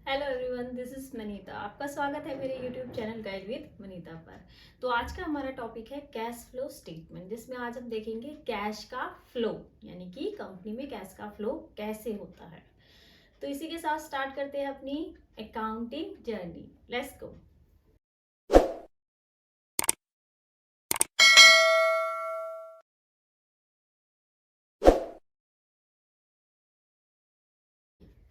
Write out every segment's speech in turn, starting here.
Hello everyone, this is Manita. आपका स्वागत है मेरे YouTube channel guide with Manita पर। तो आज का हमारा टॉपिक है कैश फ्लो स्टेटमेंट, जिसमें आज हम देखेंगे कैश का फ्लो, यानी कि कंपनी में कैश का फ्लो कैसे होता है। तो इसी के साथ स्टार्ट करते हैं अपनी accounting journey. Let's go.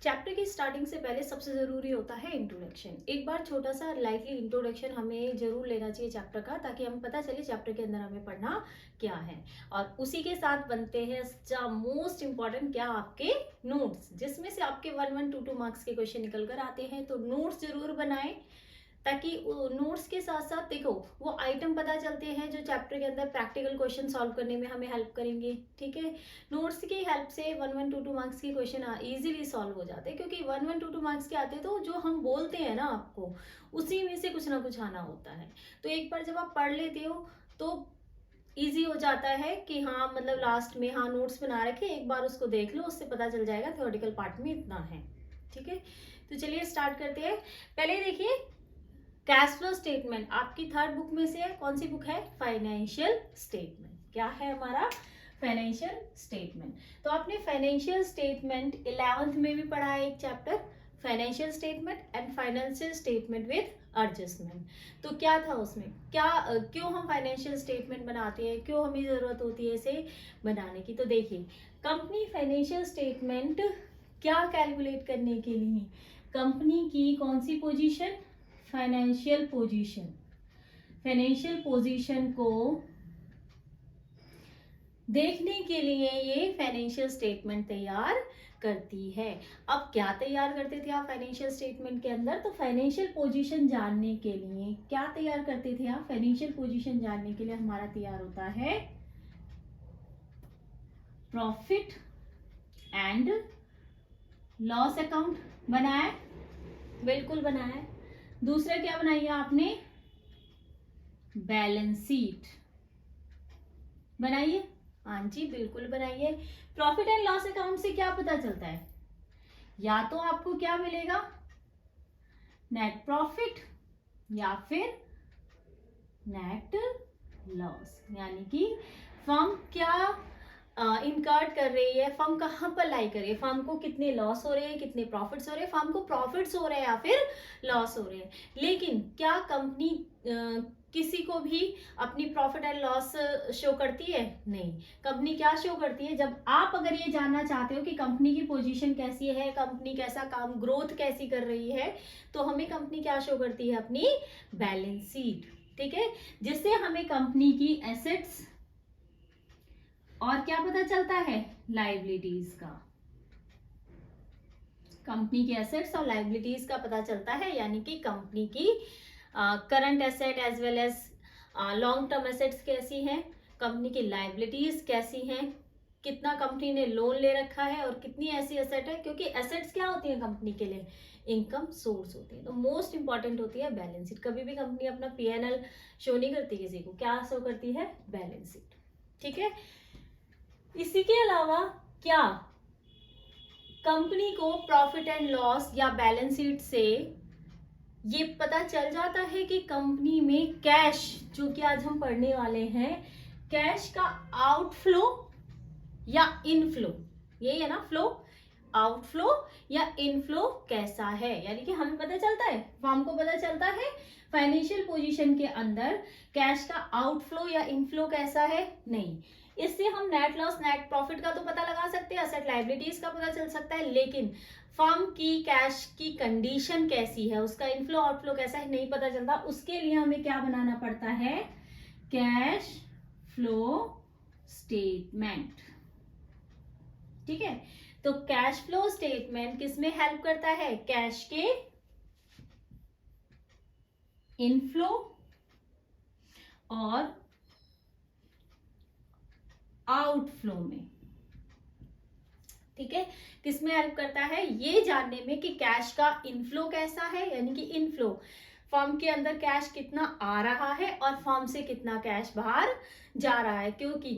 Chapter की स्टार्टिंग से पहले सबसे ज़रूरी होता है इंट्रोडक्शन। एक बार छोटा सा लाइटली इंट्रोडक्शन हमें ज़रूर लेना चाहिए चैप्टर का, ताकि हमें पता चले चैप्टर के अंदर हमें पढ़ना क्या है। और उसी के साथ बनते हैं मोस्ट इम्पॉर्टेंट क्या, आपके नोट्स, जिसमें से आपके 1-1, 2-2 मार्क्स के क्वेश्चन निकल कर आते हैं। तो नोट्स जरूर बनाएं, ताकि नोट्स के साथ साथ देखो वो आइटम पता चलते हैं जो चैप्टर के अंदर प्रैक्टिकल क्वेश्चन सॉल्व करने में हमें हेल्प करेंगे। ठीक है, नोट्स की हेल्प से 1-1, 2-2 मार्क्स के क्वेश्चन इजीली सॉल्व हो जाते हैं, क्योंकि 1-1, 2-2 मार्क्स के आते हैं तो जो हम बोलते हैं ना आपको, उसी में से कुछ ना कुछ आना होता है। तो एक बार जब आप पढ़ लेते हो तो ईजी हो जाता है कि हाँ, मतलब लास्ट में हाँ नोट्स बना रखे, एक बार उसको देख लो, उससे पता चल जाएगा थ्योरेटिकल पार्ट में इतना है। ठीक है, तो चलिए स्टार्ट करते हैं। पहले देखिए, कैश फ्लो स्टेटमेंट आपकी थर्ड बुक में से है। कौन सी बुक है? Financial statement. क्या है हमारा? Financial statement. तो आपने फाइनेंशियल स्टेटमेंट 11th में भी पढ़ा है एक chapter, financial statement and financial statement with adjustment. तो क्या था उसमें, क्या क्यों हम फाइनेंशियल स्टेटमेंट बनाते हैं, क्यों हमें जरूरत होती है इसे बनाने की। तो देखिए, कंपनी फाइनेंशियल स्टेटमेंट क्या कैलकुलेट करने के लिए, कंपनी की कौन सी position, financial position, financial position को देखने के लिए ये फाइनेंशियल स्टेटमेंट तैयार करती है। अब क्या तैयार करते थे आप फाइनेंशियल स्टेटमेंट के अंदर? तो फाइनेंशियल पोजीशन जानने के लिए क्या तैयार करते थे आप? फाइनेंशियल पोजीशन जानने के लिए हमारा तैयार होता है प्रॉफिट एंड लॉस अकाउंट। बनाया? बिल्कुल बनाया। दूसरा क्या बनाइए आपने? बैलेंस शीट बनाइए। हाँ जी, बिल्कुल बनाइए। प्रॉफिट एंड लॉस अकाउंट से क्या पता चलता है? या तो आपको क्या मिलेगा, नेट प्रॉफिट, या फिर नेट लॉस, यानी कि फर्म क्या इनकर्ड कर रही है, फर्म कहाँ पर लाई कर रही है, फर्म को कितने लॉस हो रहे हैं, कितने प्रॉफिट्स हो रहे हैं, फर्म को प्रॉफिट्स हो रहे हैं या फिर लॉस हो रहे हैं। लेकिन क्या कंपनी किसी को भी अपनी प्रॉफिट एंड लॉस शो करती है? नहीं। कंपनी क्या शो करती है, जब आप अगर ये जानना चाहते हो कि कंपनी की पोजीशन कैसी है, कंपनी कैसा काम, ग्रोथ कैसी कर रही है, तो हमें कंपनी क्या शो करती है? अपनी बैलेंस शीट। ठीक है, जिससे हमें कंपनी की एसेट्स और क्या पता चलता है, लाइबिलिटीज का। कंपनी की एसेट्स और लाइबिलिटीज का पता चलता है, यानी कि कंपनी की current asset as well as long term assets कैसी हैं, कंपनी की लाइबिलिटीज कैसी हैं, कितना कंपनी ने लोन ले रखा है और कितनी ऐसी एसेट है। क्योंकि एसेट्स क्या होती है कंपनी के लिए? इनकम सोर्स होती है। तो मोस्ट इंपॉर्टेंट होती है बैलेंस शीट। कभी भी कंपनी अपना पीएनएल शो नहीं करती किसी को, क्या शो करती है? Balance sheet. ठीक है, इसी के अलावा क्या कंपनी को प्रॉफिट एंड लॉस या बैलेंस शीट से ये पता चल जाता है कि कंपनी में कैश, जो कि आज हम पढ़ने वाले हैं, कैश का आउटफ्लो या इनफ्लो, यही है ना फ्लो, आउटफ्लो या इनफ्लो कैसा है, यानी कि हमें पता चलता है, फर्म को पता चलता है फाइनेंशियल पोजीशन के अंदर कैश का आउटफ्लो या इनफ्लो कैसा है। नहीं, इससे हम नेट लॉस नेट प्रॉफिट का तो पता लगा सकते हैं, असेट लाइबिलिटीज का पता चल सकता है, लेकिन फर्म की कैश की कंडीशन कैसी है, उसका इनफ्लो आउटफ्लो कैसा है, नहीं पता चलता। उसके लिए हमें क्या बनाना पड़ता है? Cash flow statement. ठीक है, तो कैश फ्लो स्टेटमेंट किसमें हेल्प करता है? कैश के इनफ्लो और आउटफ्लो में। ठीक है, किसमें हेल्प करता है? ये जानने में कि कैश का इनफ्लो कैसा है, यानी कि इनफ्लो, फर्म के अंदर कैश कितना आ रहा है और फर्म से कितना कैश बाहर जा रहा है। क्योंकि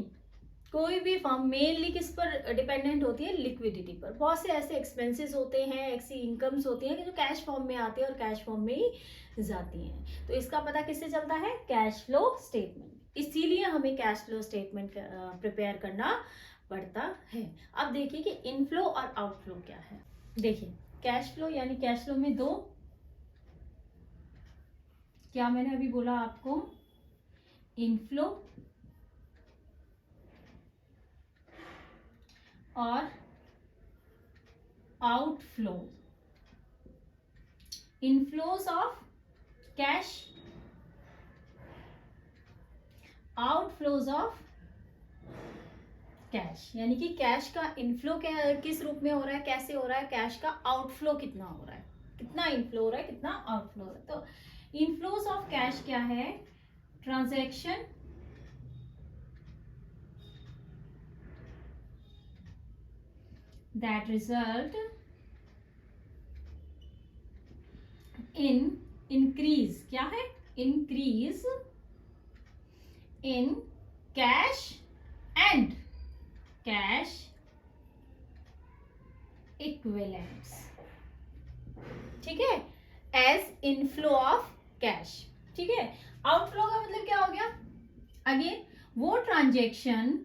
कोई भी फर्म मेनली किस पर डिपेंडेंट होती है, लिक्विडिटी पर। बहुत से ऐसे एक्सपेंसेस होते हैं, ऐसी इनकम्स होती हैं कि जो कैश फॉर्म में आती है और कैश फॉर्म में ही जाती हैं। तो इसका पता किससे चलता है, कैश फ्लो स्टेटमेंट। इसीलिए हमें कैश फ्लो स्टेटमेंट प्रिपेयर करना पड़ता है। अब देखिए कि इनफ्लो और आउटफ्लो क्या है। देखिए कैश फ्लो यानी कैश फ्लो में दो, क्या मैंने अभी बोला आपको, इनफ्लो और outflow. Inflows of cash, outflows of cash. यानी कि कैश का इनफ्लो किस रूप में हो रहा है, कैसे हो रहा है, कैश का आउटफ्लो कितना हो रहा है, कितना इनफ्लो हो रहा है, कितना आउटफ्लो हो रहा है। तो इनफ्लोज ऑफ कैश क्या है, transaction that result in increase, क्या है, increase in cash and cash equivalents, ठीक है, as inflow of cash, ठीक है। आउटफ्लो का मतलब क्या हो गया, अगेन वो ट्रांजेक्शन,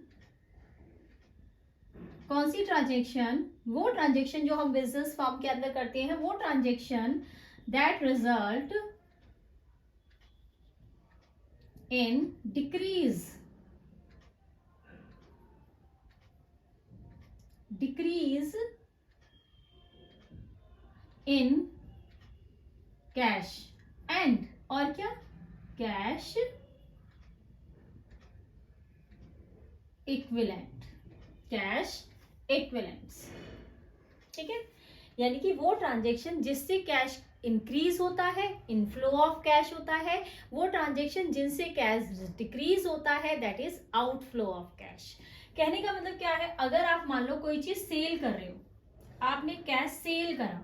कौन सी ट्रांजेक्शन, वो ट्रांजेक्शन जो हम बिजनेस फॉर्म के अंदर करते हैं, वो transaction that result in decrease in cash and, और क्या, कैश इक्विवेलेंट, कैश इक्विवेलेंट्स, ठीक है। यानी कि वो ट्रांजेक्शन जिससे कैश इंक्रीज होता है, इनफ्लो ऑफ कैश होता है, वो ट्रांजेक्शन जिनसे कैश डिक्रीज होता है, that is outflow of cash. कहने का मतलब क्या है, अगर आप मान लो कोई चीज सेल कर रहे हो, आपने कैश सेल करा,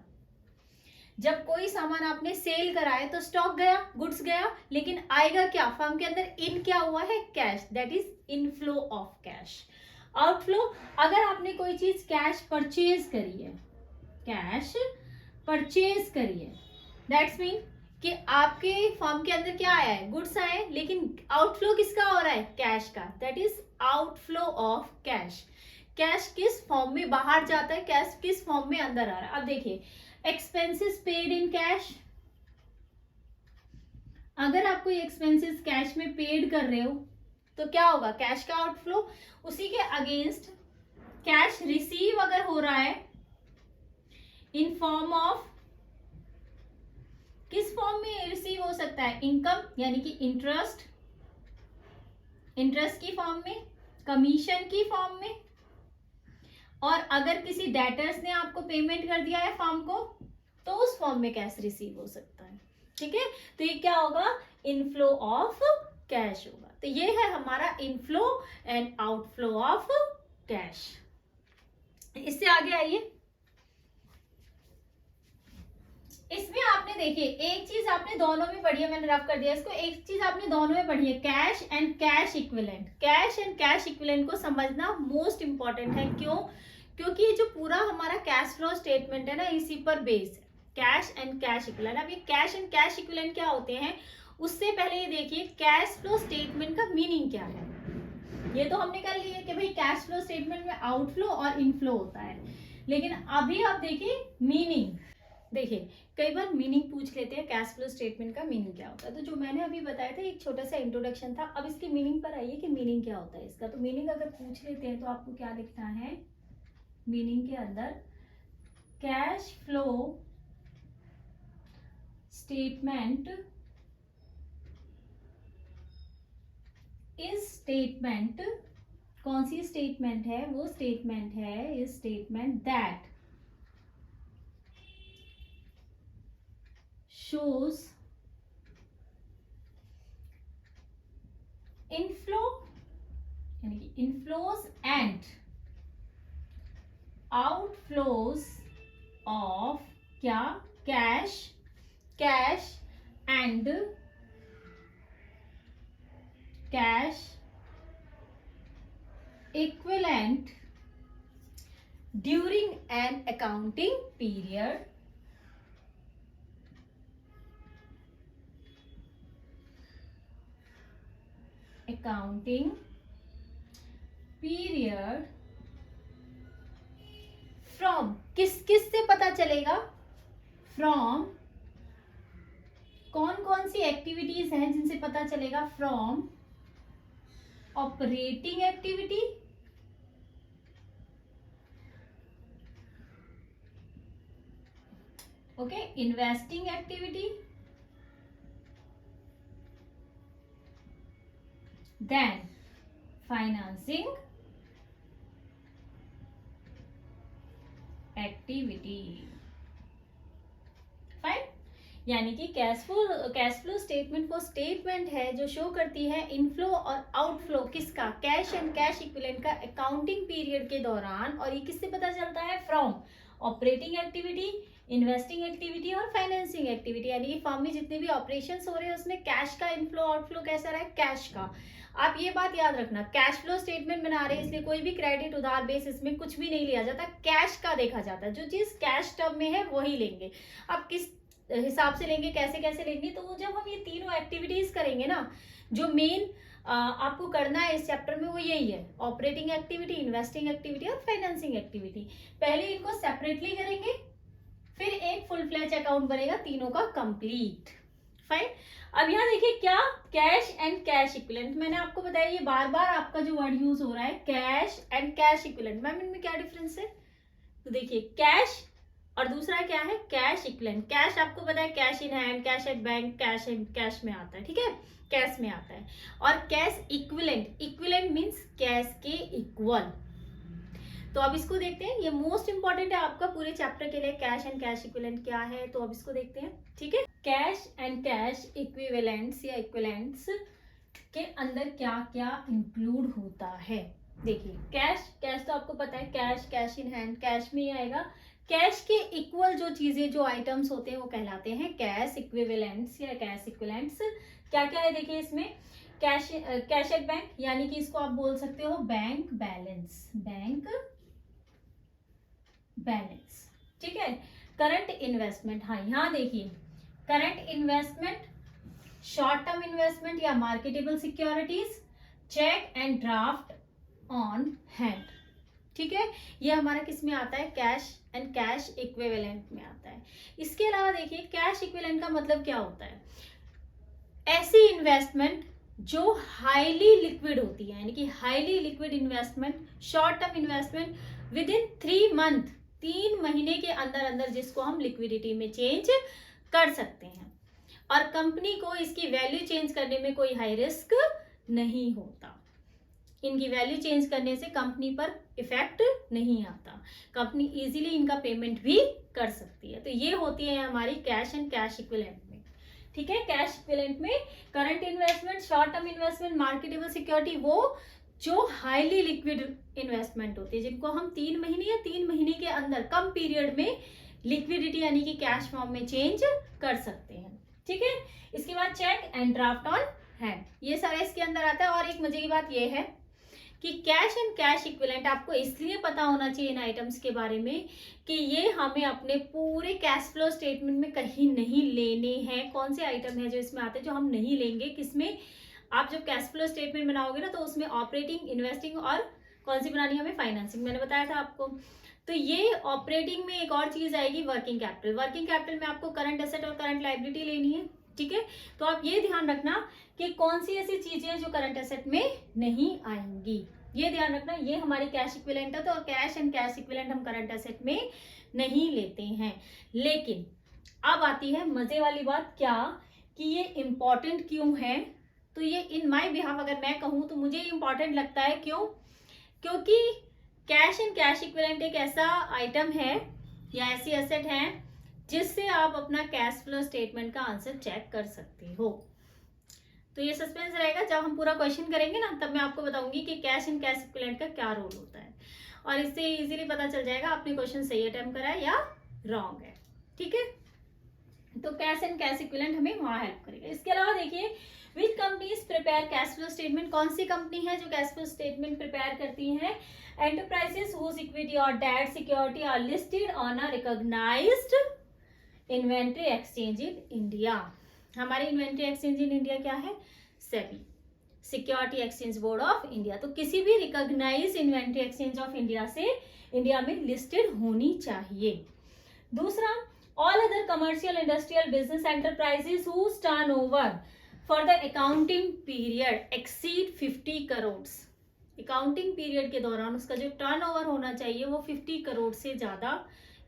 जब कोई सामान आपने सेल कराया तो स्टॉक गया, गुड्स गया, लेकिन आएगा क्या, फर्म के अंदर इन क्या हुआ है, cash, that is inflow of cash. Outflow, अगर आपने कोई चीज कैश परचेज करी है, कैश परचेज करी है, दैट्स मीन कि आपके फर्म के अंदर क्या आया है, गुड्स आए, लेकिन आउटफ्लो किसका हो रहा है, कैश का, that is outflow of cash. Cash किस फॉर्म में बाहर जाता है, कैश किस फॉर्म में अंदर आ रहा है। अब देखिए एक्सपेंसेस पेड इन कैश, अगर आप कोई एक्सपेंसेस कैश में पेड कर रहे हो तो क्या होगा, कैश का आउटफ्लो। उसी के अगेंस्ट कैश रिसीव अगर हो रहा है इन फॉर्म ऑफ, किस फॉर्म में रिसीव हो सकता है, इनकम यानी कि इंटरेस्ट, इंटरेस्ट की फॉर्म में, कमीशन की फॉर्म में, और अगर किसी डेटर्स ने आपको पेमेंट कर दिया है फर्म को तो उस फॉर्म में कैश रिसीव हो सकता है, ठीक है। तो ये क्या होगा, इनफ्लो ऑफ कैश होगा। तो ये है हमारा inflow and outflow of cash. इससे आगे आइए, इसमें आपने देखिए एक चीज आपने दोनों में पढ़ी है, मैंने रफ कर दिया इसको, एक चीज आपने दोनों में पढ़ी है, cash and cash equivalent. Cash and cash equivalent को समझना मोस्ट इंपॉर्टेंट है, क्यों, क्योंकि ये जो पूरा हमारा कैश फ्लो स्टेटमेंट है ना, इसी पर बेस है, कैश एंड कैश इक्विवेलेंट। अब ये कैश एंड कैश इक्विवेलेंट क्या होते हैं, उससे पहले ये देखिए कैश फ्लो स्टेटमेंट का मीनिंग क्या है। ये तो हमने कर लिया कि भाई कैश फ्लो स्टेटमेंट में आउटफ्लो और इनफ्लो होता है, लेकिन अभी आप देखिए मीनिंग। देखिए कई बार मीनिंग पूछ लेते हैं, कैश फ्लो स्टेटमेंट का मीनिंग क्या होता है। तो जो मैंने अभी बताया था एक छोटा सा इंट्रोडक्शन था, अब इसकी मीनिंग पर आइए कि मीनिंग क्या होता है इसका। तो मीनिंग अगर पूछ लेते हैं तो आपको क्या लिखना है, मीनिंग के अंदर cash flow statement is statement, कौन सी स्टेटमेंट है, वो स्टेटमेंट है, is statement that shows inflow यानी कि inflows and outflows of क्या, cash, cash and cash equivalent during an accounting period from, किस किस से पता चलेगा, फ्रॉम कौन कौन सी एक्टिविटीज हैं जिनसे पता चलेगा, from operating activity, okay, investing activity, then financing activity. Fine, यानी कि कैश फ्लो स्टेटमेंट वो स्टेटमेंट है जो शो करती है इनफ्लो और आउटफ्लो किसका, कैश एंड कैश इक्विवेलेंट का अकाउंटिंग पीरियड के दौरान। और ये किससे पता चलता है, from operating activity, investing activity और फाइनेंसिंग एक्टिविटी। यानी कि फर्म में जितने भी ऑपरेशंस हो रहे हैं उसमें कैश का इनफ्लो आउटफ्लो कैसा रहा है, कैश का। आप ये बात याद रखना, कैश फ्लो स्टेटमेंट बना रहे हैं इसलिए कोई भी क्रेडिट उधार बेसिस में कुछ भी नहीं लिया जाता, कैश का देखा जाता है। जो चीज कैश टर्म में है वही लेंगे। आप किस हिसाब से लेंगे, कैसे कैसे लेंगे, तो जब हम ये तीनों एक्टिविटीज करेंगे ना, जो मेन आपको करना है इस चैप्टर में वो यही है, ऑपरेटिंग एक्टिविटी, इन्वेस्टिंग एक्टिविटी और फाइनेंसिंग एक्टिविटी। पहले इनको सेपरेटली करेंगे, फिर एक फुल फ्लैज अकाउंट बनेगा तीनों का कंप्लीट। फाइन, अब यहाँ देखिए क्या, कैश एंड कैश इक्विवेलेंट। मैंने आपको बताया ये बार बार आपका जो वर्ड यूज हो रहा है cash and cash equivalent, ma'am इनमें क्या डिफरेंस है। तो देखिए कैश और दूसरा क्या है, कैश इक्विवेलेंट। कैश आपको पता है cash in hand, cash at bank, cash में आता है, ठीक है, कैश में आता है। और cash equivalent, equivalent means cash के इक्वल। तो अब इसको देखते हैं, ये मोस्ट इंपॉर्टेंट है आपका पूरे चैप्टर के लिए, कैश एंड कैश इक्विवेलेंट क्या है। तो अब इसको देखते हैं, ठीक है। कैश एंड कैश इक्विवेलेंट्स या इक्विवेलेंट्स के अंदर क्या क्या इंक्लूड होता है। देखिए कैश तो आपको पता है कैश इन हैंड, कैश में ही आएगा। कैश के इक्वल जो चीजें, जो आइटम्स होते हैं वो कहलाते हैं कैश इक्विवेलेंट्स या कैश इक्विवेलेंट्स। क्या क्या है देखिए इसमें, कैश एट बैंक, यानी कि इसको आप बोल सकते हो बैंक बैलेंस, ठीक है। करंट इन्वेस्टमेंट, हाँ यहाँ देखिए current investment, short term investment या marketable securities, cheque and draft on hand, ठीक है। ये हमारा किस में आता है, कैश एंड कैश इक्विवेलेंट में आता है। इसके अलावा देखिए कैश इक्विवेलेंट का मतलब क्या होता है, ऐसी इन्वेस्टमेंट जो हाईली लिक्विड होती है, यानी कि highly liquid investment, short term investment with in 3 month, 3 महीने के अंदर अंदर जिसको हम लिक्विडिटी में चेंज कर सकते हैं, और कंपनी को इसकी वैल्यू चेंज करने में कोई हाई रिस्क नहीं होता। इनकी वैल्यू चेंज करने से कंपनी पर इफेक्ट नहीं आता, कंपनी इजीली इनका पेमेंट भी कर सकती है। तो ये होती है हमारी कैश एंड कैश इक्विवेलेंट में, ठीक है। कैश इक्विवेलेंट में current investment, short term investment, marketable security, वो जो हाईली लिक्विड इन्वेस्टमेंट होती है जिनको हम 3 महीने या 3 महीने के अंदर कम पीरियड में लिक्विडिटी यानी कि कैश फॉर्म में चेंज कर सकते हैं, ठीक है। इसके बाद cheque and draft on hand, ये सारा इसके अंदर आता है। और एक मजे की बात ये है कि कैश एंड कैश इक्विवेलेंट आपको इसलिए पता होना चाहिए इन आइटम्स के बारे में कि ये हमें अपने पूरे कैश फ्लो स्टेटमेंट में कहीं नहीं लेने हैं। कौन से आइटम है जो इसमें आते हैं जो हम नहीं लेंगे, किसमें, आप जब कैश फ्लो स्टेटमेंट बनाओगे ना तो उसमें ऑपरेटिंग, इन्वेस्टिंग और कौन सी बनानी है हमें, फाइनेंसिंग, मैंने बताया था आपको। तो ये ऑपरेटिंग में एक और चीज आएगी वर्किंग कैपिटल। वर्किंग कैपिटल में आपको करंट एसेट और करंट लायबिलिटी लेनी है, ठीक है। तो आप ये ध्यान रखना कि कौन सी ऐसी चीजें हैं जो करंट एसेट में नहीं आएंगी, ये ध्यान रखना। ये हमारी कैश इक्विवेलेंट है, तो कैश एंड कैश इक्विवेलेंट हम करंट एसेट में नहीं लेते हैं। लेकिन अब आती है मजे वाली बात, क्या कि ये इंपॉर्टेंट क्यों है। तो ये इन माय बिहाफ अगर मैं कहूँ तो मुझे इंपॉर्टेंट लगता है, क्यों, क्योंकि कैश एंड कैश इक्विवेलेंट एक ऐसा आइटम है या ऐसी एसेट है जिससे आप अपना कैश फ्लो स्टेटमेंट का आंसर चेक कर सकते हो। तो ये सस्पेंस रहेगा, जब हम पूरा क्वेश्चन करेंगे ना तब मैं आपको बताऊंगी कि कैश एंड कैश इक्विवेलेंट का क्या रोल होता है, और इससे इजीली पता चल जाएगा आपने क्वेश्चन सही अटेम्प्ट करा है या रॉन्ग है, ठीक है। तो कैश एंड कैश इक्विवेलेंट हमें वहां हेल्प करेगा। इसके अलावा देखिए विच companies prepare cash flow statement, कौन सी कंपनी है जो कैश फ्लो स्टेटमेंट प्रिपेयर करती है? एंटरप्राइजेस हुज इक्विटी और debt security are listed on a recognised inventory exchange in India. हमारे इन्वेंट्री एक्सचेंज इन इंडिया क्या है? SEBI, security exchange board of India. तो किसी भी recognise inventory exchange of India से इंडिया में लिस्टेड होनी चाहिए। दूसरा, all other commercial industrial business enterprises whose turnover for the accounting period exceed 50 crore. Accounting period के दौरान उसका जो टर्नओवर होना चाहिए वो 50 करोड़ से ज्यादा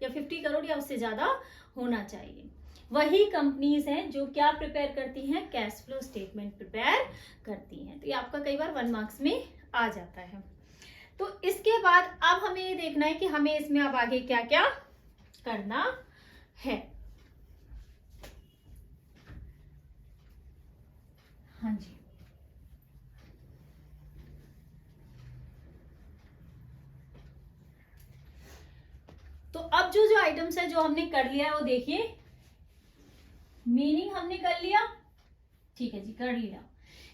या 50 करोड़ या उससे ज्यादा होना चाहिए। वही कंपनीज हैं जो क्या प्रिपेयर करती हैं? कैश फ्लो स्टेटमेंट प्रिपेयर करती हैं। तो ये आपका कई बार 1 मार्क्स में आ जाता है। तो इसके बाद अब हमें ये देखना है कि हमें इसमें अब आगे क्या क्या करना है। हाँ जी, तो अब जो आइटम्स है जो हमने कर लिया है वो देखिए, मीनिंग हमने कर लिया, ठीक है जी, कर लिया।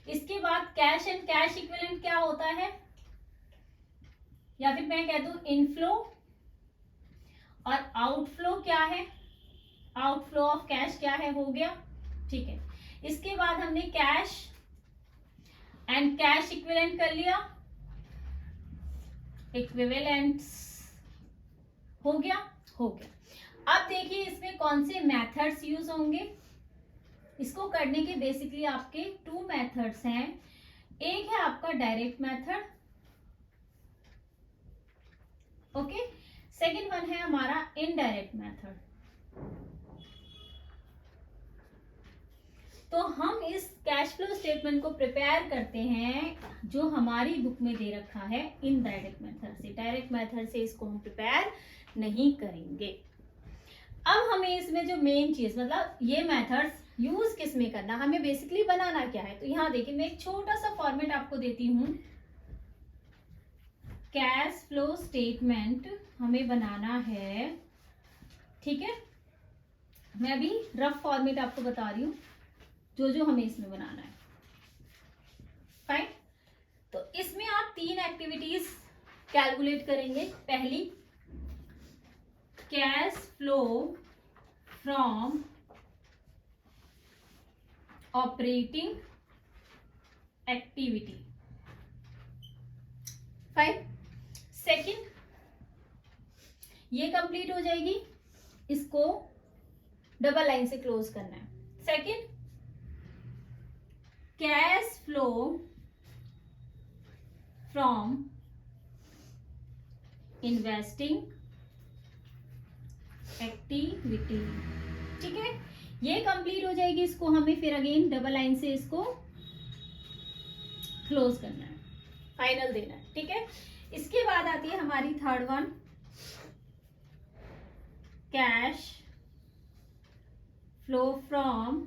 इसके बाद कैश एंड कैश इक्विवेलेंट क्या होता है, या फिर मैं कह दूं इनफ्लो और आउटफ्लो क्या है, आउटफ्लो ऑफ कैश क्या है, हो गया, ठीक है। इसके बाद हमने कैश एंड कैश इक्विवेलेंट कर लिया, इक्विवेलेंट्स हो गया, हो गया। अब देखिए इसमें कौन से मेथड्स यूज होंगे। इसको करने के बेसिकली आपके 2 मेथड्स हैं। एक है आपका direct method, okay, second one है हमारा इनडायरेक्ट मेथड। तो हम इस कैश फ्लो स्टेटमेंट को प्रिपेयर करते हैं जो हमारी बुक में दे रखा है इनडायरेक्ट मेथड से। डायरेक्ट मेथड से इसको हम प्रिपेयर नहीं करेंगे। अब हमें इसमें जो मेन चीज, मतलब ये मेथड्स यूज किस में करना, हमें बेसिकली बनाना क्या है। तो यहाँ देखिए मैं एक छोटा सा फॉर्मेट आपको देती हूँ। कैश फ्लो स्टेटमेंट हमें बनाना है, ठीक है। मैं अभी रफ फॉर्मेट आपको बता रही हूँ जो हमें इसमें बनाना है, फाइन। तो इसमें आप 3 एक्टिविटीज कैलकुलेट करेंगे। पहली, cash flow from operating activity, fine. Second, ये कंप्लीट हो जाएगी, इसको डबल लाइन से क्लोज करना है। Second, cash flow from investing activity, ठीक है। ये कंप्लीट हो जाएगी, इसको हमें फिर अगेन डबल लाइन से इसको क्लोज करना है, फाइनल देना है, ठीक है। इसके बाद आती है हमारी third one, cash flow from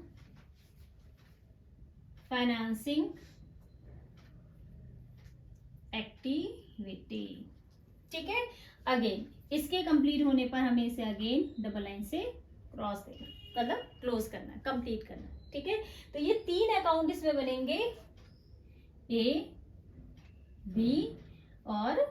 financing activity, ठीक है। अगेन इसके कंप्लीट होने पर हमें इसे अगेन डबल लाइन से क्रॉस देना, मतलब क्लोज करना, कंप्लीट करना, ठीक है। तो ये 3 अकाउंट इसमें बनेंगे, ए, बी और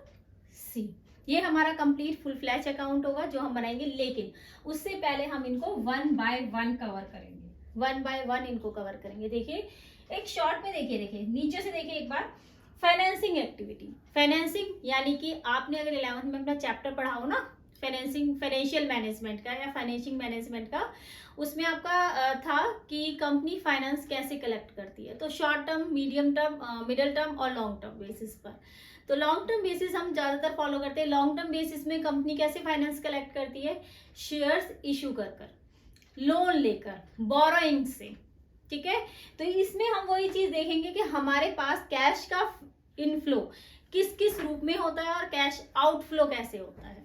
सी। ये हमारा कंप्लीट फुल फ्लैश अकाउंट होगा जो हम बनाएंगे, लेकिन उससे पहले हम इनको 1 बाय 1 कवर करेंगे, 1 बाय 1 इनको कवर करेंगे। देखिए एक शॉर्ट में देखिए नीचे से देखिए एक बार, फाइनेंसिंग एक्टिविटी। फाइनेंसिंग यानी कि आपने अगर 11th में अपना चैप्टर पढ़ा हो ना, फाइनेंशियल मैनेजमेंट का या फाइनेंशियल मैनेजमेंट का, उसमें आपका था कि कंपनी फाइनेंस कैसे कलेक्ट करती है। तो short term, medium term, middle term और लॉन्ग टर्म बेसिस पर। तो लॉन्ग टर्म बेसिस हम ज्यादातर फॉलो करते हैं। लॉन्ग टर्म बेसिस में कंपनी कैसे फाइनेंस कलेक्ट करती है, शेयर्स इशू कर, लोन लेकर, बोरोइंग से, ठीक है। तो इसमें हम वही चीज देखेंगे कि हमारे पास कैश का इनफ्लो किस किस रूप में होता है और कैश आउटफ्लो कैसे होता है।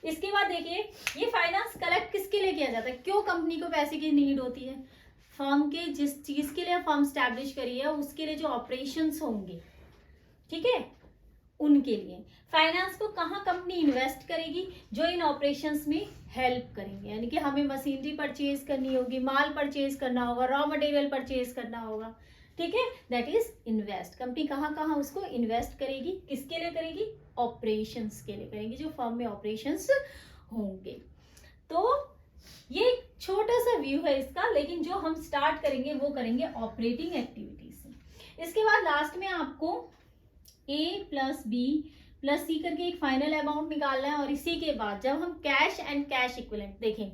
इसके बाद देखिए ये फाइनेंस कलेक्ट किसके लिए किया जाता है, क्यों कंपनी को पैसे की नीड होती है। फर्म के जिस चीज के लिए फर्म स्टैब्लिश करी है उसके लिए जो ऑपरेशंस होंगे, ठीक है, उनके लिए। फाइनेंस को कहाँ कंपनी इन्वेस्ट करेगी? जो इन ऑपरेशंस में हेल्प करेंगे, यानी कि हमें मशीनरी परचेज करनी होगी, माल परचेज करना होगा, रॉ मटेरियल परचेज करना होगा, ठीक है, दैट इज इन्वेस्ट। कंपनी कहाँ कहाँ उसको इन्वेस्ट करेगी, किसके लिए करेगी? ऑपरेशंस के लिए करेंगे, जो फर्म में ऑपरेशंस होंगे। तो ये एक छोटा सा व्यू है इसका, लेकिन जो हम स्टार्ट करेंगे वो करेंगे ऑपरेटिंग एक्टिविटीज से। इसके बाद लास्ट में आपको A प्लस बी प्लस सी करके एक फाइनल अमाउंट निकालना है। और इसी के बाद जब हम कैश एंड कैश इक्विवेलेंट देखें,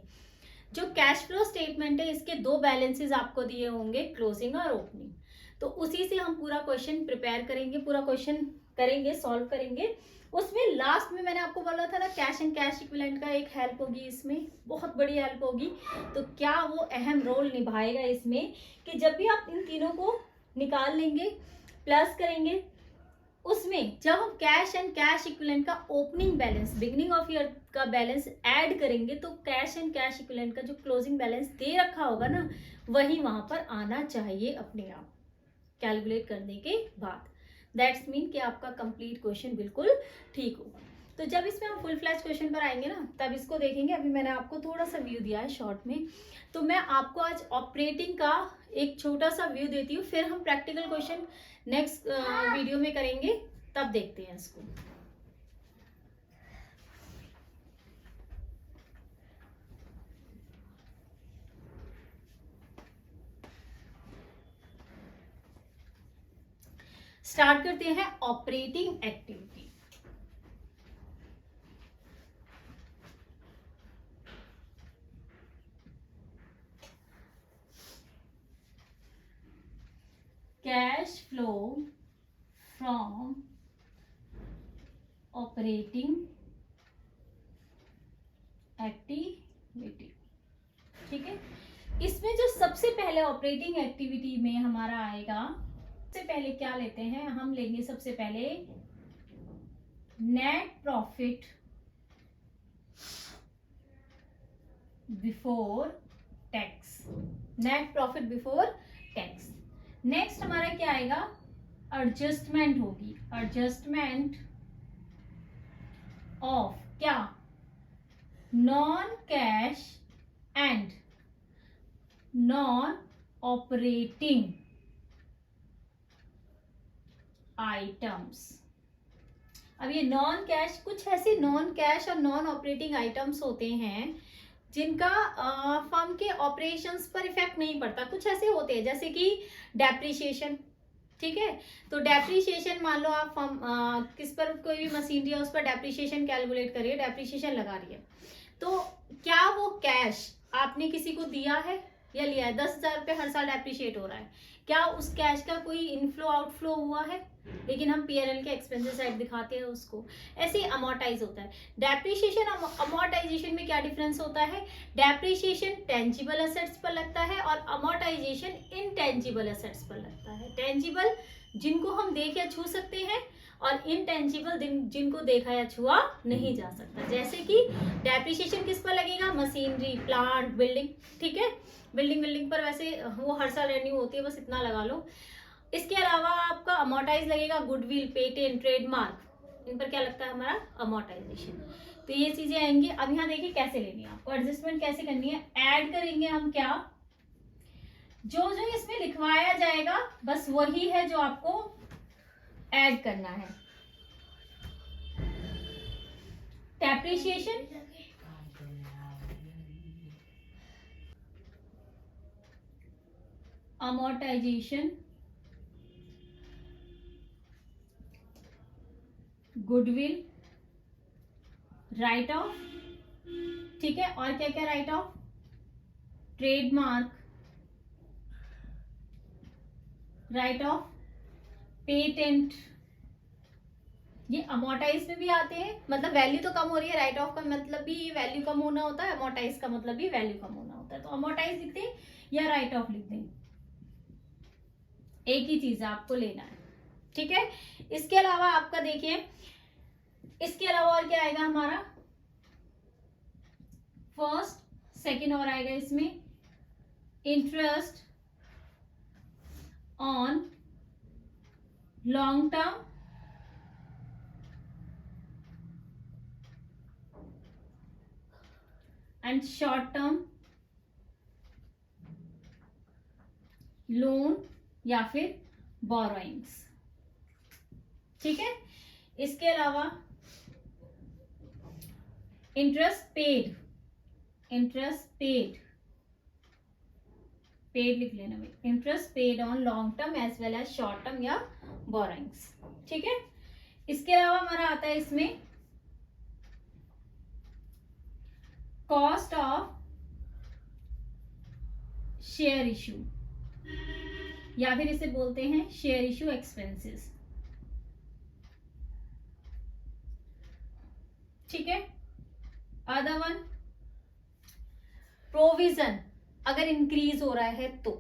जो कैश फ्लो स्टेटमेंट है इसके दो बैलेंसेस आपको दिए होंगे, क्लोजिंग और ओपनिंग। तो उसी से हम पूरा क्वेश्चन प्रिपेयर करेंगे, पूरा क्वेश्चन करेंगे, सॉल्व करेंगे। उसमें लास्ट में मैंने आपको बोला था ना, कैश एंड कैश इक्विवेलेंट का एक हेल्प होगी, इसमें बहुत बड़ी हेल्प होगी। तो क्या वो अहम रोल निभाएगा इसमें, कि जब भी आप इन तीनों को निकाल लेंगे, प्लस करेंगे, उसमें जब हम कैश एंड कैश इक्विवेलेंट का opening balance, beginning of year का बैलेंस ऐड करेंगे, तो कैश एंड कैश इक्विवेलेंट का जो क्लोजिंग बैलेंस दे रखा होगा ना, वही वहां पर आना चाहिए अपने आप कैलकुलेट करने के बाद। दैट्स मीन कि आपका कंप्लीट क्वेश्चन बिल्कुल ठीक होगा। तो जब इसमें हम फुल फ्लैश क्वेश्चन पर आएंगे ना, तब इसको देखेंगे। अभी मैंने आपको थोड़ा सा व्यू दिया है शॉर्ट में, तो मैं आपको आज ऑपरेटिंग का एक छोटा सा व्यू देती हूँ, फिर हम प्रैक्टिकल क्वेश्चन नेक्स्ट वीडियो में करेंगे, तब देखते हैं इसको। स्टार्ट करते हैं operating activity. Cash flow from operating activity, ठीक है। इसमें जो सबसे पहले ऑपरेटिंग एक्टिविटी में हमारा आएगा, सबसे पहले क्या लेते हैं, हम लेंगे सबसे पहले net profit before tax, net profit before tax. Next हमारा क्या आएगा, एडजस्टमेंट होगी, एडजस्टमेंट ऑफ क्या, non cash and non operating items. अब ये नॉन कैश, कुछ ऐसे नॉन कैश और नॉन ऑपरेटिंग आइटम्स होते हैं जिनका फर्म के ऑपरेशंस पर इफेक्ट नहीं पड़ता। कुछ ऐसे होते हैं जैसे कि डेप्रिसिएशन, ठीक है। तो डेप्रिसिएशन, मान लो आप फर्म किस पर कोई भी मशीनरी है उस पर डेप्रिसिएशन कैलकुलेट करिए, डेप्रिसिएशन लगा रही है, तो क्या वो कैश आपने किसी को दिया है या लिया है? 10,000 रुपये हर साल डेप्रिशिएट हो रहा है, क्या उस कैश का कोई इनफ्लो आउटफ्लो हुआ है? लेकिन हम पीएनएल के एक्सपेंसेस साइड दिखाते हैं उसको। ऐसे ही अमोर्टाइज होता है। डेप्रिसिएशन और अमोर्टाइजेशन में क्या डिफरेंस होता है? डेप्रिसिएशन टेंजिबल एसेट्स पर लगता है और अमोर्टाइजेशन इनटेंजिबल एसेट्स पर लगता है। टेंजिबल जिनको हम देख या छू सकते हैं, और इनटेंजिबल जिनको देखा या छुआ नहीं जा सकता। जैसे कि डेप्रिसिएशन किस पर लगेगा? मशीनरी, प्लांट, बिल्डिंग, ठीक है। बिल्डिंग पर वैसे वो हर साल रेन्यू होती है, बस इतना लगा लो। इसके अलावा आपका अमोर्टाइज लगेगा गुडविल, पेटेंट, ट्रेडमार्क, इन पर क्या लगता है हमारा? अमोर्टाइजेशन। तो ये चीजें आएंगी। अब यहाँ देखिए कैसे लेनी है आपको, एडजस्टमेंट कैसे करनी है। ऐड करेंगे हम क्या, जो जो इसमें लिखवाया जाएगा बस वही है जो आपको ऐड करना है। Depreciation, amortisation, goodwill, right of, ठीक है। और क्या क्या right of? Trademark, right of patent. ये अमोर्टाइज में भी आते हैं, मतलब वैल्यू तो कम हो रही है। राइट ऑफ का मतलब भी वैल्यू कम होना होता है, अमोर्टाइज का मतलब भी वैल्यू कम होना होता है। तो अमोर्टाइज लिख दें या राइट ऑफ लिख दें, एक ही चीज आपको लेना है, ठीक है। इसके अलावा आपका देखिए, इसके अलावा और क्या आएगा हमारा? फर्स्ट, सेकंड और आएगा इसमें interest on long term and short term loan या फिर बोरोइंग्स। ठीक है, इसके अलावा इंटरेस्ट पेड, पेड लिख लेना भाई, interest paid on long term as well as short term या बोरोइंग्स। ठीक है, इसके अलावा हमारा आता है इसमें कॉस्ट ऑफ शेयर इशू या फिर इसे बोलते हैं शेयर इशू एक्सपेंसेस। ठीक है, अदर वन प्रोविजन, अगर इंक्रीज हो रहा है तो,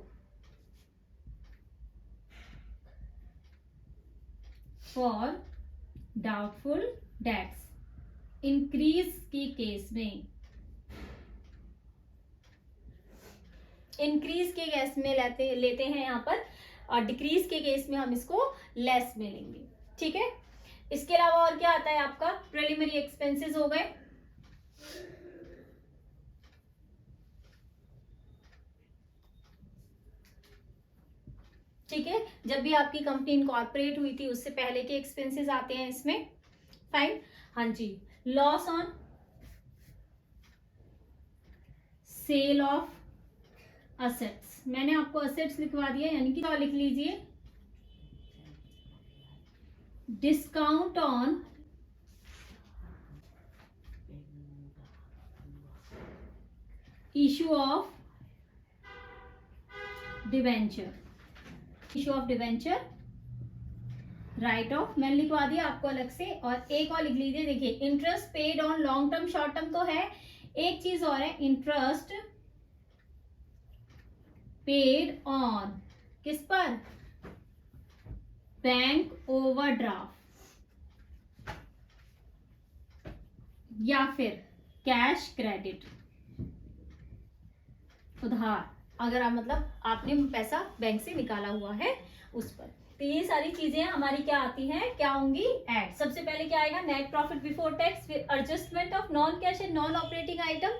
फॉर डाउटफुल डेट्स, इंक्रीज के केस में, इंक्रीज के केस में लेते हैं यहाँ पर, और डिक्रीज के केस में हम इसको लेस में लेंगे। ठीक है, इसके अलावा और क्या आता है आपका, प्रिलिमिनरी एक्सपेंसेस हो गए, ठीक है, जब भी आपकी कंपनी इनकॉर्पोरेट हुई थी उससे पहले के एक्सपेंसेस आते हैं इसमें। फाइन, हाँ जी, loss on sale of assets, मैंने आपको असेट्स लिखवा दिया, यानी कि लिख लीजिए discount on issue of debenture, issue of debenture write off, मैंने लिखवा दिया आपको अलग से। और एक और लिख लीजिए, देखिए interest paid on long term short term तो है, एक चीज और है, इंटरेस्ट पेड ऑन किस पर, बैंक ओवरड्राफ्ट या फिर कैश क्रेडिट, उधार, अगर आप मतलब आपने पैसा बैंक से निकाला हुआ है उस पर। तो ये सारी चीजें हमारी क्या आती हैं, क्या होंगी, ऐड। सबसे पहले क्या आएगा, नेट प्रॉफिट बिफोर टैक्स, फिर adjustment of non cash and non operating item,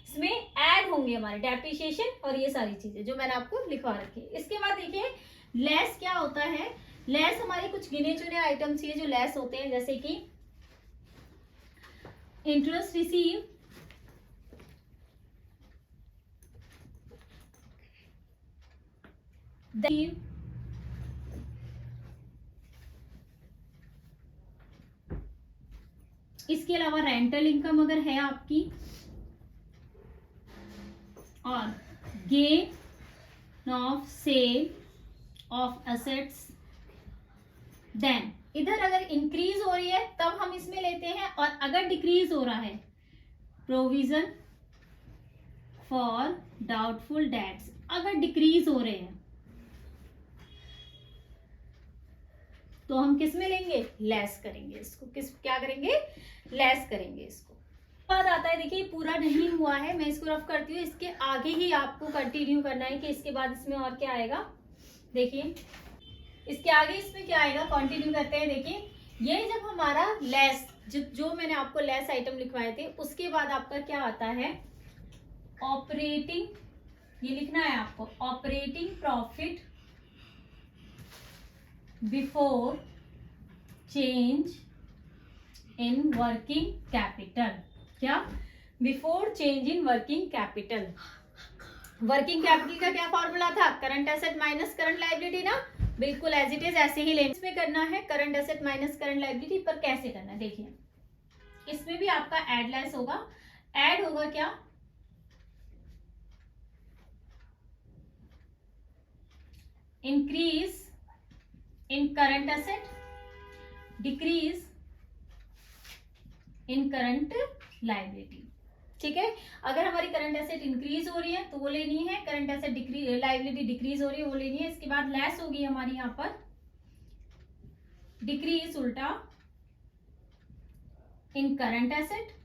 इसमें ऐड होंगे हमारे डेप्रिसिएशन और ये सारी चीजें जो मैंने आपको लिखवा रखी है। इसके बाद देखिए लेस क्या होता है, लेस हमारे कुछ गिने चुने आइटम्स ये जो लेस होते हैं, जैसे कि इंटरेस्ट रिसीव, इसके अलावा रेंटल इनकम अगर है आपकी, और gain of sale of assets. Then इधर अगर इंक्रीज हो रही है तब हम इसमें लेते हैं, और अगर डिक्रीज हो रहा है प्रोविजन फॉर डाउटफुल डेट्स, अगर डिक्रीज हो रहे हैं तो हम किस में लेंगे, लेस करेंगे इसको, क्या करेंगे, लेस करेंगे इसको। बाद आता है, देखिए पूरा नहीं हुआ है, मैं इसको रफ करती हूँ, इसके आगे ही आपको कंटिन्यू करना है कि इसके बाद इसमें और क्या आएगा। देखिए इसके आगे इसमें क्या आएगा, कंटिन्यू करते हैं। देखिए ये जब हमारा लेस, जो मैंने आपको लेस आइटम लिखवाए थे, उसके बाद आपका क्या आता है, ऑपरेटिंग, ये लिखना है आपको, operating profit before change in working capital. क्या, before change in working capital. Working capital का क्या फॉर्मूला था, current asset minus current liability ना, बिल्कुल एज इट इज ऐसे ही लेने में करना है, current asset minus current liability. पर कैसे करना है, देखिए इसमें भी आपका एड लेस होगा, एड होगा क्या, increase in current asset, decrease in current liability. ठीक है, अगर हमारी करंट एसेट इंक्रीज हो रही है तो वो लेनी है, करंट एसेट लायबिलिटी डिक्रीज हो रही है वो लेनी है। इसके बाद लेस होगी हमारी यहाँ पर डिक्रीज, उल्टा in current asset,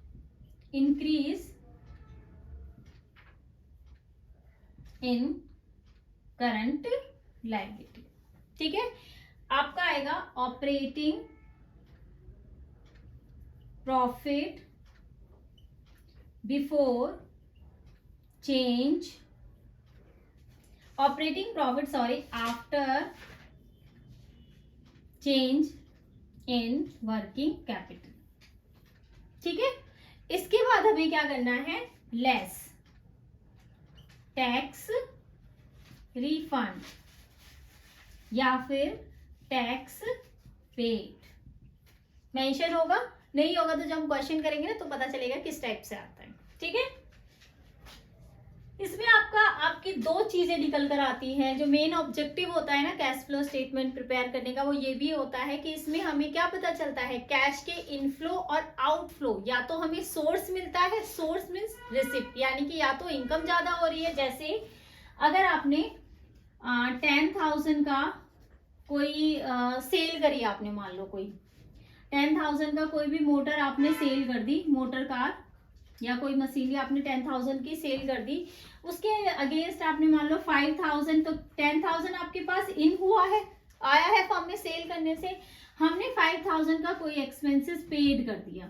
increase in current liability. ठीक है, आपका आएगा operating profit before change operating profit sorry after change in working capital. ठीक है, इसके बाद हमें क्या करना है, लेस टैक्स रिफंड या फिर टैक्स पेड। मेंशन होगा, नहीं होगा तो जब हम क्वेश्चन करेंगे ना तो पता चलेगा किस टाइप से आता है। ठीक है, इसमें आपकी दो चीजें निकल कर आती हैं। जो मेन ऑब्जेक्टिव होता है ना कैश फ्लो स्टेटमेंट प्रिपेयर करने का, वो ये भी होता है कि इसमें हमें क्या पता चलता है, कैश के इनफ्लो और आउटफ्लो। या तो हमें सोर्स मिलता है, सोर्स मीन्स रिसिप्ट, यानी कि या तो इनकम ज्यादा हो रही है, जैसे अगर आपने 10,000 का कोई सेल करी, आपने मान लो कोई 10,000 का कोई भी मोटर आपने सेल कर दी, मोटर कार या कोई मशीनरी आपने 10,000 की सेल कर दी, उसके अगेंस्ट आपने मान लो 5,000, तो 10,000 आपके पास इन हुआ है, आया है फॉर्म में सेल करने से, हमने 5,000 का कोई एक्सपेंसेस पेड कर दिया।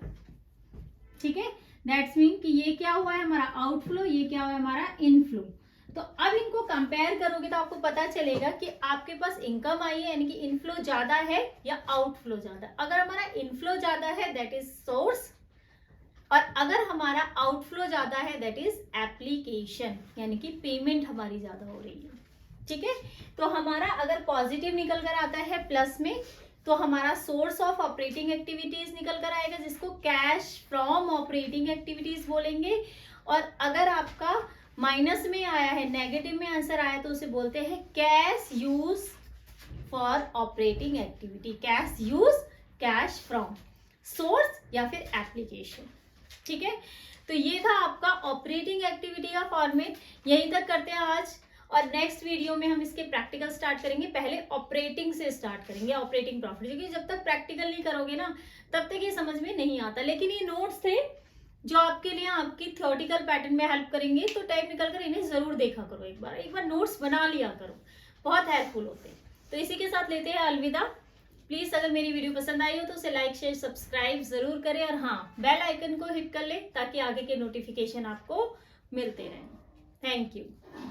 ठीक है, दैट्स मीन कि ये क्या हुआ है हमारा आउटफ्लो, ये क्या हुआ है हमारा इनफ्लो। तो अब इनको कंपेयर करोगे तो आपको पता चलेगा कि आपके पास इनकम आई है, यानी कि इनफ्लो ज्यादा है या आउटफ्लो ज्यादा। अगर हमारा इनफ्लो ज्यादा है दैट इज सोर्स, और अगर हमारा आउटफ्लो ज्यादा है दैट इज एप्लीकेशन, यानी कि पेमेंट हमारी ज्यादा हो रही है। ठीक है, तो हमारा अगर पॉजिटिव निकल कर आता है प्लस में, तो हमारा सोर्स ऑफ ऑपरेटिंग एक्टिविटीज निकल कर आएगा, जिसको कैश फ्रॉम ऑपरेटिंग एक्टिविटीज बोलेंगे। और अगर आपका माइनस में आया है, नेगेटिव में आंसर आया, तो उसे बोलते हैं cash use for operating activity, cash use, cash from source या फिर एप्लीकेशन। ठीक है, तो ये था आपका ऑपरेटिंग एक्टिविटी का फॉर्मेट। यहीं तक करते हैं आज, और नेक्स्ट वीडियो में हम इसके प्रैक्टिकल स्टार्ट करेंगे। पहले ऑपरेटिंग से स्टार्ट करेंगे, ऑपरेटिंग प्रॉफिट, क्योंकि जब तक प्रैक्टिकल नहीं करोगे ना तब तक ये समझ में नहीं आता। लेकिन ये नोट्स थे जो आपके लिए आपकी थ्योरेटिकल पैटर्न में हेल्प करेंगे, तो टाइम निकल कर इन्हें जरूर देखा करो, एक बार नोट्स बना लिया करो, बहुत हेल्पफुल होते हैं। तो इसी के साथ लेते हैं अलविदा। प्लीज अगर मेरी वीडियो पसंद आई हो तो उसे लाइक शेयर सब्सक्राइब जरूर करें, और हाँ, बेल आइकन को हिट कर ले ताकि आगे के नोटिफिकेशन आपको मिलते रहें। Thank you.